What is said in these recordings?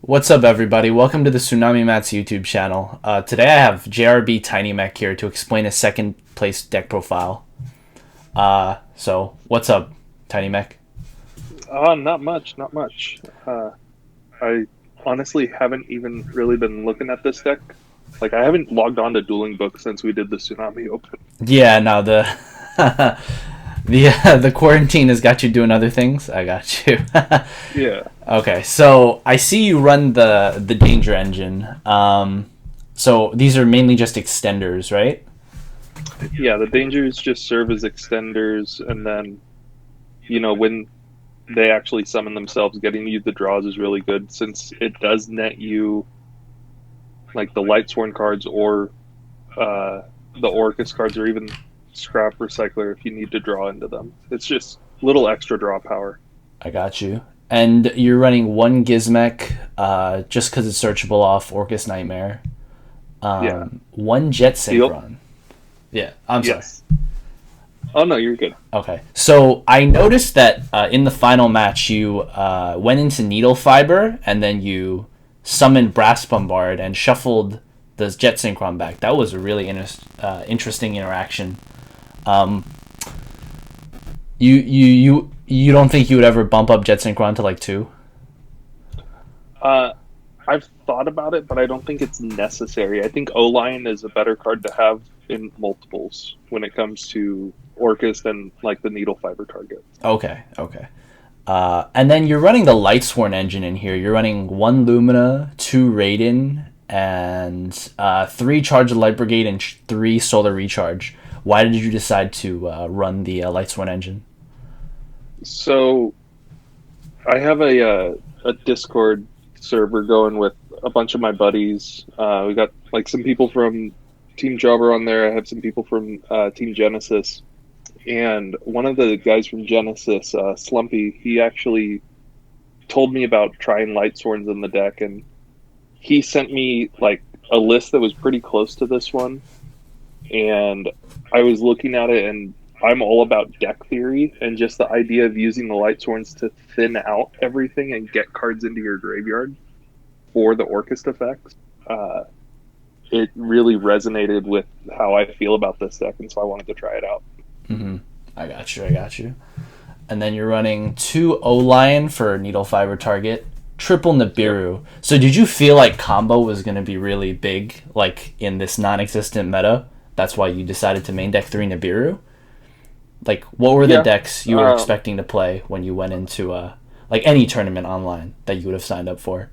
What's up, everybody? Welcome to the Tsunami Mats YouTube channel. Today I have JRB Tinymech here to explain a second place deck profile. So what's up, Tinymech? Not much, not much. I honestly haven't even really been looking at this deck. Like, I haven't logged on to Dueling Book since we did the Tsunami Open. Yeah, no, the the quarantine has got you doing other things. I got you. Yeah. Okay, so I see you run the Danger engine. So these are mainly just extenders, right? Yeah, the dangers just serve as extenders, and then, when they actually summon themselves, getting you the draws is really good since it does net you, like, the Lightsworn cards or the Orcust cards, or even Scrap Recycler if you need to draw into them. It's just little extra draw power. I got you. And you're running one Gizmech, just because it's searchable off Orcust Nightmare. Yeah. One Jet Synchron. Yeah, I'm sorry. Yes. Oh, no, you're good. Okay. So I noticed that in the final match, you went into Needlefiber, and then you summoned Brass Bombard and shuffled the Jet Synchron back. That was a really interesting interaction. You don't think you would ever bump up Jet Synchron to like 2? I've thought about it, but I don't think it's necessary. I think O-Line is a better card to have in multiples when it comes to Orcust and like the Needlefiber target. Okay. And then you're running the Lightsworn engine in here. You're running 1 Lumina, 2 Raiden, and 3 Charge of Light Brigade and 3 Solar Recharge. Why did you decide to run the Lightsworn engine? So I have a Discord server going with a bunch of my buddies. We got like some people from Team Jobber on there. I have some people from Team Genesis. And one of the guys from Genesis, Slumpy, he actually told me about trying Lightsworns in the deck, and he sent me like a list that was pretty close to this one. And I was looking at it, and I'm all about deck theory, and just the idea of using the Lightsworns to thin out everything and get cards into your graveyard for the Orcust effects. It really resonated with how I feel about this deck, and so I wanted to try it out. Mm-hmm. I got you. And then you're running 2 O-Lion for Needlefiber target, triple Nibiru. Yep. So did you feel like combo was going to be really big, like in this non-existent meta? That's why you decided to main deck 3 Nibiru? Like, what were the decks you were expecting to play when you went into like any tournament online that you would have signed up for?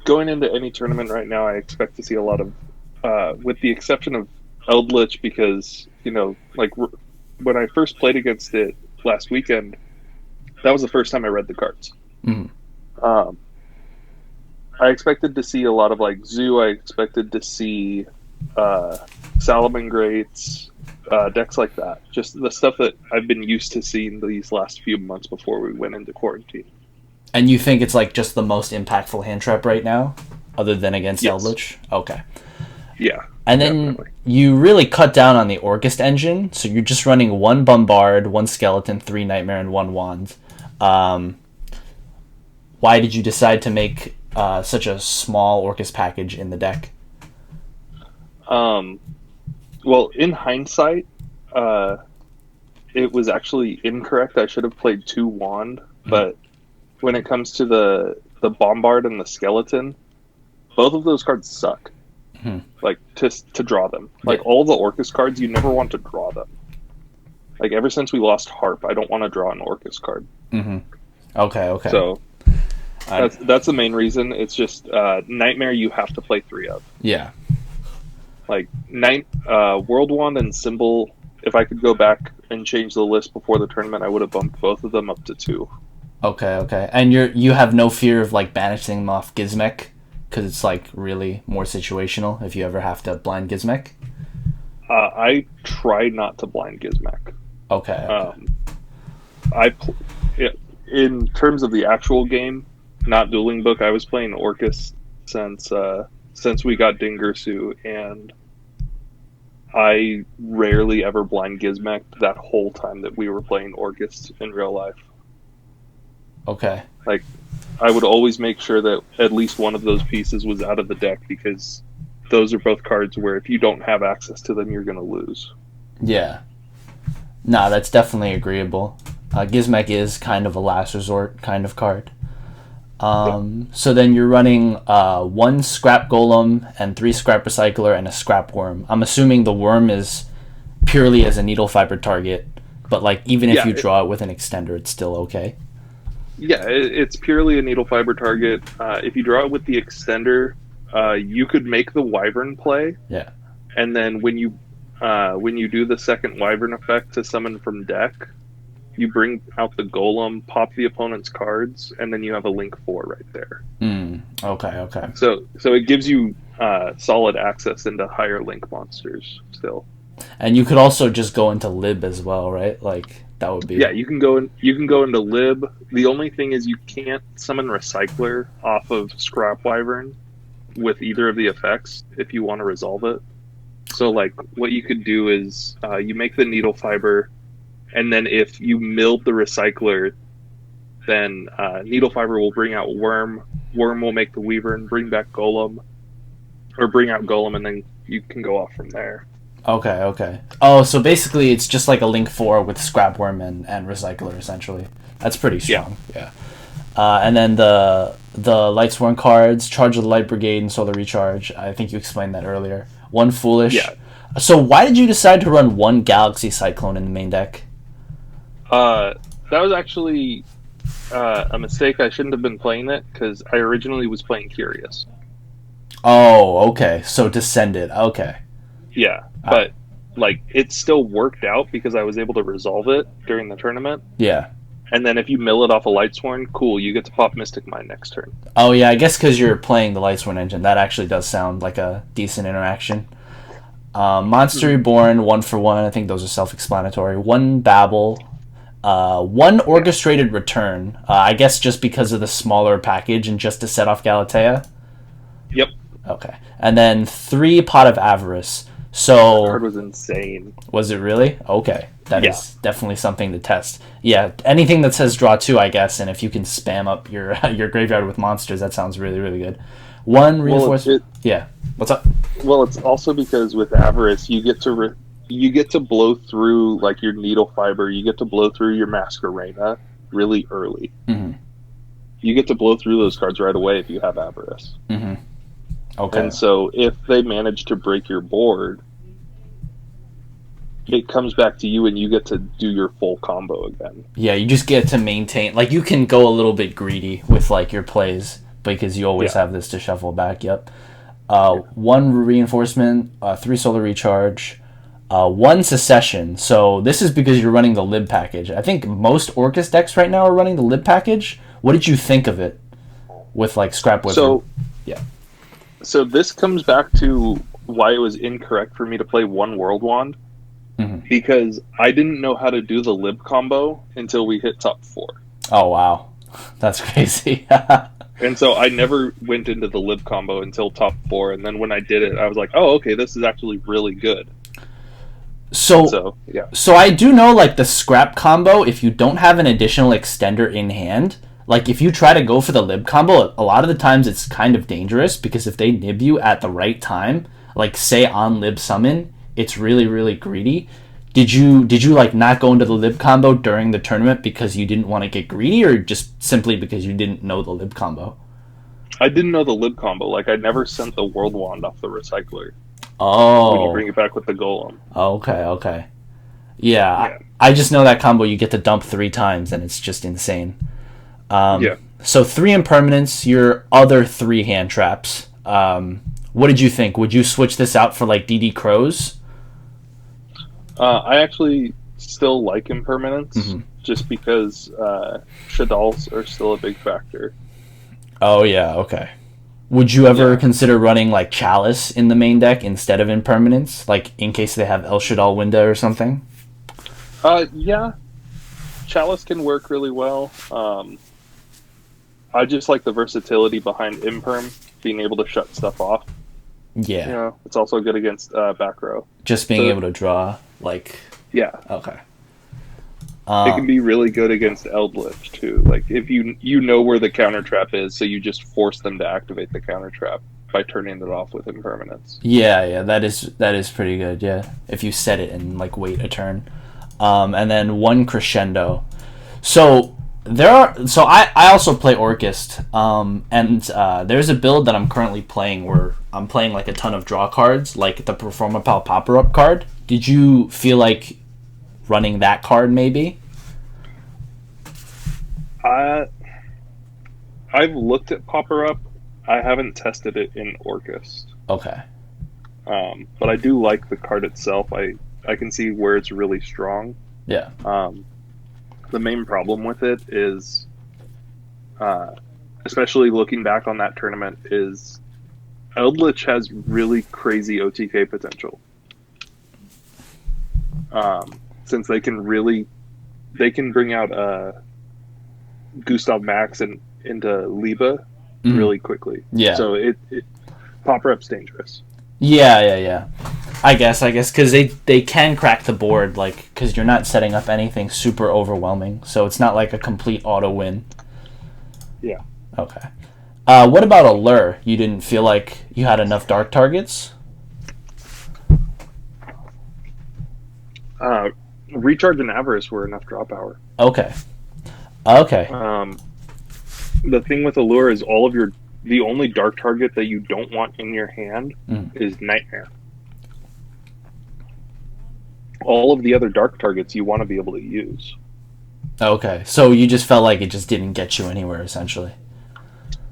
Going into any tournament right now, I expect to see a lot of, with the exception of Eldritch, because, like when I first played against it last weekend, that was the first time I read the cards. Mm-hmm. I expected to see a lot of like Zoo. I expected to see Salamangreats, decks like that. Just the stuff that I've been used to seeing these last few months before we went into quarantine. And you think it's like just the most impactful hand trap right now, other than against Yes. Eldritch? Okay. Yeah. And then definitely. you really cut down on the Orcust engine, so you're just running 1 Bombard, 1 Skeleton, 3 Nightmare, and 1 Wand. Why did you decide to make such a small Orcust package in the deck? Well, in hindsight, it was actually incorrect. I should have played 2 Wand, but when it comes to the Bombard and the Skeleton, both of those cards suck. Mm-hmm. Like, to draw them. Like, all the Orcust cards, you never want to draw them. Like, ever since we lost Harp, I don't want to draw an Orcust card. Mm-hmm. Okay. So, that's the main reason. It's just, Nightmare you have to play 3 of. Yeah. Like, World Wand and Symbol, if I could go back and change the list before the tournament, I would have bumped both of them up to 2. Okay. And you have no fear of like banishing them off Gizmech? Because it's like really more situational if you ever have to blind Gizmech? I try not to blind Gizmech. Okay. In terms of the actual game, not Dueling Book, I was playing Orcust since we got Dingirsu, and I rarely ever blind Gizmech that whole time that we were playing Orcust in real life. Okay. Like, I would always make sure that at least one of those pieces was out of the deck, because those are both cards where if you don't have access to them, you're going to lose. Yeah. Nah, that's definitely agreeable. Gizmek is kind of a last resort kind of card. So then you're running 1 scrap golem and 3 scrap recycler and a scrap worm. I'm assuming the worm is purely as a needle fiber target, but like even if you draw it with an extender, it's still okay. Yeah, it's purely a needle fiber target. If you draw it with the extender, you could make the wyvern play. Yeah. And then when you do the second wyvern effect to summon from deck, you bring out the golem, pop the opponent's cards, and then you have a link 4 right there. Okay. So it gives you solid access into higher link monsters still. And you could also just go into lib as well, right? Like that would be. Yeah, you can go into lib. The only thing is you can't summon recycler off of scrap wyvern with either of the effects if you want to resolve it. So like what you could do is you make the needle fiber, and then if you milled the recycler, then needle fiber will bring out worm. Worm will make the weaver and bring back golem, or bring out golem, and then you can go off from there. Okay. Oh, so basically it's just like a link 4 with scrap worm and recycler essentially. That's pretty strong. Yeah. And then the Lightsworn cards, Charge of the Light Brigade and Solar Recharge. I think you explained that earlier. 1 Foolish. Yeah. So why did you decide to run 1 Galaxy Cyclone in the main deck? That was actually a mistake. I shouldn't have been playing it because I originally was playing Curious. Oh, okay. So Descended. Okay. Yeah, but like it still worked out because I was able to resolve it during the tournament. Yeah. And then if you mill it off a Lightsworn, cool, you get to pop Mystic Mine next turn. Oh yeah, I guess because you're playing the Lightsworn engine, that actually does sound like a decent interaction. Monster Reborn, 1 for 1. I think those are self-explanatory. 1 Babel, 1 Orchestrated Return. I guess just because of the smaller package and just to set off Galatea. Yep. Okay, and then 3 Pot of Avarice. So that card was insane. Was it really? Okay. That is definitely something to test. Yeah, anything that says draw 2, I guess, and if you can spam up your graveyard with monsters, that sounds really, really good. 1 reinforcement. Yeah. What's up? Well, it's also because with Avarice, you get to blow through like your needle fiber. You get to blow through your Masquerena really early. Mm-hmm. You get to blow through those cards right away if you have Avarice. Mm-hmm. Okay. And so if they manage to break your board, it comes back to you and you get to do your full combo again. Yeah, you just get to maintain. Like, you can go a little bit greedy with, like, your plays because you always have this to shuffle back. Yep. 1 reinforcement, 3 solar recharge, 1 secession. So this is because you're running the lib package. I think most Orcust decks right now are running the lib package. What did you think of it with, like, Scrap Wizard? So this comes back to why it was incorrect for me to play 1 World Wand. Mm-hmm. Because I didn't know how to do the lib combo until we hit top 4. Oh, wow. That's crazy. And so I never went into the lib combo until top 4. And then when I did it, I was like, oh, okay, this is actually really good. So I do know, like, the scrap combo, if you don't have an additional extender in hand, like, if you try to go for the lib combo, a lot of the times it's kind of dangerous because if they nib you at the right time, like, say on lib summon, it's really, really greedy. Did you like not go into the lib combo during the tournament because you didn't want to get greedy, or just simply because you didn't know the lib combo? I didn't know the lib combo. Like, I never sent the World Wand off the Recycler. Oh. When you bring it back with the Golem. Okay. Yeah. I just know that combo you get to dump 3 times, and it's just insane. So 3 impermanents, your other 3 hand traps. What did you think? Would you switch this out for, like, DD Crows? I actually still like impermanents, just because Shaddolls are still a big factor. Oh, yeah, okay. Would you ever consider running, like, Chalice in the main deck instead of impermanents? Like, in case they have El Shaddol Winda or something? Yeah. Chalice can work really well. I just like the versatility behind Imperm, being able to shut stuff off. Yeah. You know, it's also good against back row. Just being able to draw, like... Yeah. Okay. It can be really good against Eldritch too. Like if you know where the counter trap is, so you just force them to activate the counter trap by turning it off with impermanence. Yeah, that is pretty good. Yeah, if you set it and like wait a turn, and then one crescendo. So I also play Orcust, and there's a build that I'm currently playing where I'm playing like a ton of draw cards, like the Performapal Popper Up card. Did you feel like running that card maybe? I've looked at Popper Up. I haven't tested it in Orcust. Okay. But I do like the card itself. I can see where it's really strong. Yeah. The main problem with it is, especially looking back on that tournament, is Eldritch has really crazy OTK potential. Since they can bring out Gustav Max into Liba really quickly. Yeah. So it Popper Up's dangerous. Yeah. I guess because they can crack the board, like, because you're not setting up anything super overwhelming, so it's not like a complete auto win. Yeah. Okay. What about Allure? You didn't feel like you had enough dark targets? Recharge and Avarice were enough draw power. Okay. The thing with Allure is the only dark target that you don't want in your hand is Nightmare. All of the other dark targets you want to be able to use. Okay, so you just felt like it just didn't get you anywhere, essentially.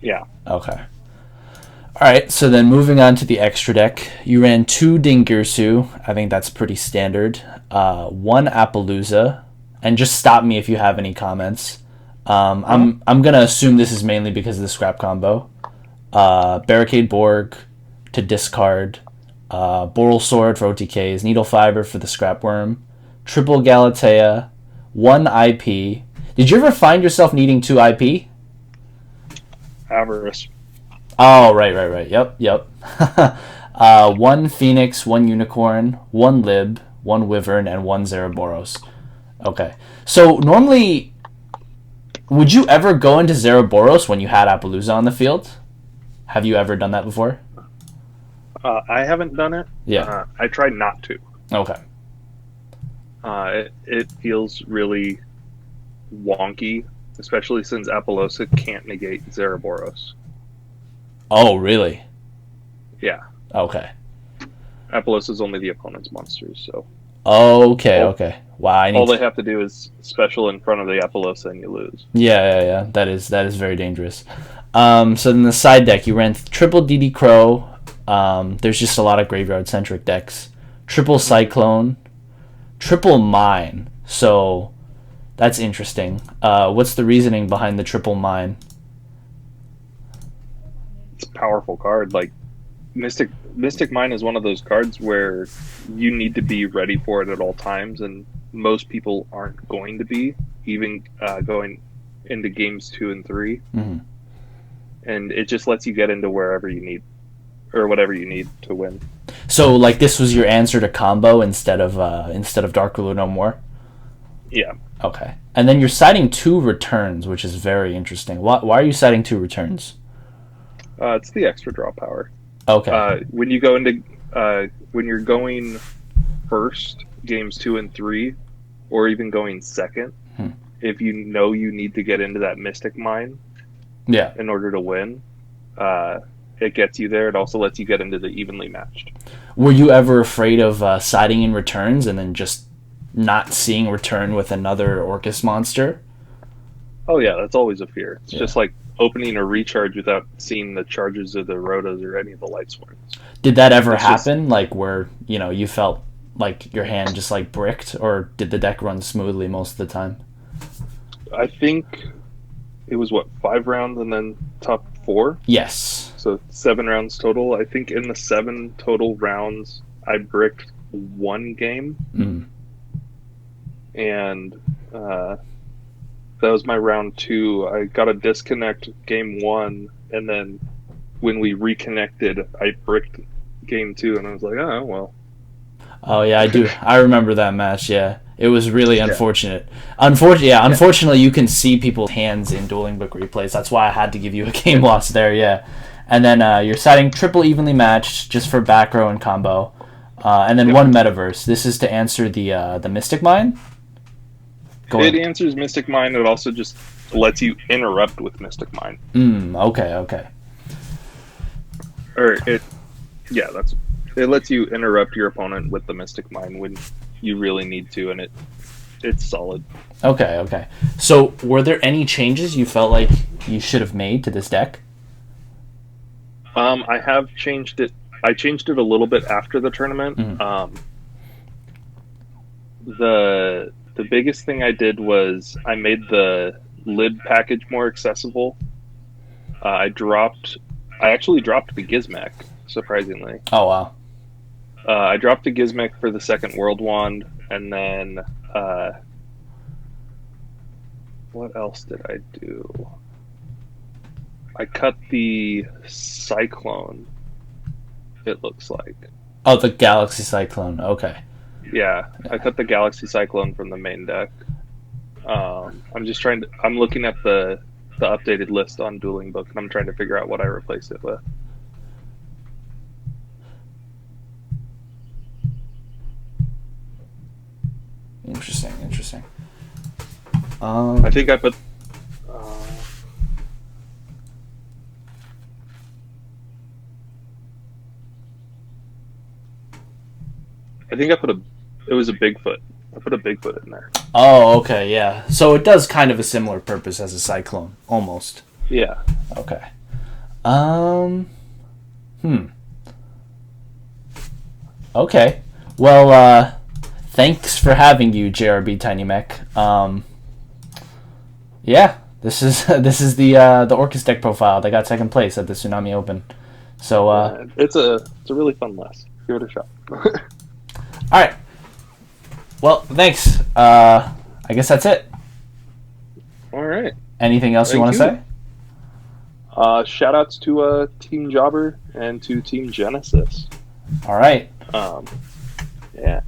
Yeah. Okay. Alright, so then moving on to the extra deck. You ran 2 Dingirsu. I think that's pretty standard. 1 Appaloosa. And just stop me if you have any comments. I'm going to assume this is mainly because of the scrap combo. Barricade Borg to discard. Boral Sword for OTKs. Needlefiber for the scrap worm. Triple Galatea. 1 IP. Did you ever find yourself needing 2 IP? Avarice. Oh, right. Yep. 1 Phoenix, 1 Unicorn, 1 Lib, 1 Wyvern, and 1 Zeraboros. Okay. So normally, would you ever go into Zeraboros when you had Appaloosa on the field? Have you ever done that before? I haven't done it. Yeah. I tried not to. Okay. It feels really wonky, especially since Appaloosa can't negate Zeraboros. Oh, really? Yeah. Okay. Appaloosa is only the opponent's monsters, so. Okay. Wow. All they have to do is special in front of the Appaloosa and you lose. Yeah. That is very dangerous. So then the side deck, you ran triple DD Crow. There's just a lot of graveyard-centric decks. Triple Cyclone. Triple Mine. So that's interesting. What's the reasoning behind the triple Mine? It's a powerful card. Like Mystic Mine is one of those cards where you need to be ready for it at all times, and most people aren't going to be, even going into games 2 and 3. Mm-hmm. And it just lets you get into wherever you need, or whatever you need to win. So, like, this was your answer to combo instead of Dark Ruler No More? Yeah. Okay. And then you're citing 2 returns, which is very interesting. Why are you citing 2 returns? It's the extra draw power. Okay. When you go into when you're going first, games 2 and 3, or even going second, if you know you need to get into that Mystic Mine, in order to win, it gets you there. It also lets you get into the evenly matched. Were you ever afraid of siding in returns and then just not seeing return with another Orcust monster? Oh yeah, that's always a fear. It's just like opening a recharge without seeing the charges of the Rotos or any of the light swarms. Did that ever happen? Like where, you felt like your hand just like bricked, or did the deck run smoothly most of the time? I think it was 5 rounds and then top 4? Yes. So 7 rounds total. I think in the 7 total rounds, I bricked 1 game. Mm. And that was my round 2. I got a disconnect game 1, and then when we reconnected, I bricked game 2, and I was like, oh, well. Oh, yeah, I do. I remember that match, yeah. It was really unfortunate. Unfortunately, you can see people's hands in Dueling Book replays. That's why I had to give you a game loss there, yeah. And then you're setting triple evenly matched just for back row and combo. And then one metaverse. This is to answer the Mystic Mine? It answers Mystic Mine. It also just lets you interrupt with Mystic Mine. Okay. It lets you interrupt your opponent with the Mystic Mine when you really need to, and it's solid. Okay. So, were there any changes you felt like you should have made to this deck? I have changed it. I changed it a little bit after the tournament. The biggest thing I did was I made the lid package more accessible. I actually dropped the Gizmek, surprisingly. Oh, wow. I dropped the Gizmek for the second World Wand, and then what else did I do? I cut the Cyclone, it looks like. Oh, the Galaxy Cyclone, okay. Yeah, I cut the Galaxy Cyclone from the main deck. I'm looking at the updated list on Dueling Book, and I'm trying to figure out what I replaced it with. Interesting. I think I put. I think I put it was a Bigfoot. I put a Bigfoot in there. Oh, okay, yeah. So it does kind of a similar purpose as a Cyclone, almost. Yeah. Okay. Okay. Well, thanks for having you, JRB Tinymech. Yeah, this is the Orcust deck profile. They got second place at the Tsunami Open. So it's a really fun list. Give it a shot. All right. Well, thanks. I guess that's it. All right. Anything else you want to say? Shout outs to Team Jobber and to Team Genesis. All right. Yeah.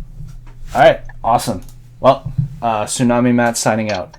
All right. Awesome. Well, Tsunami Mats signing out.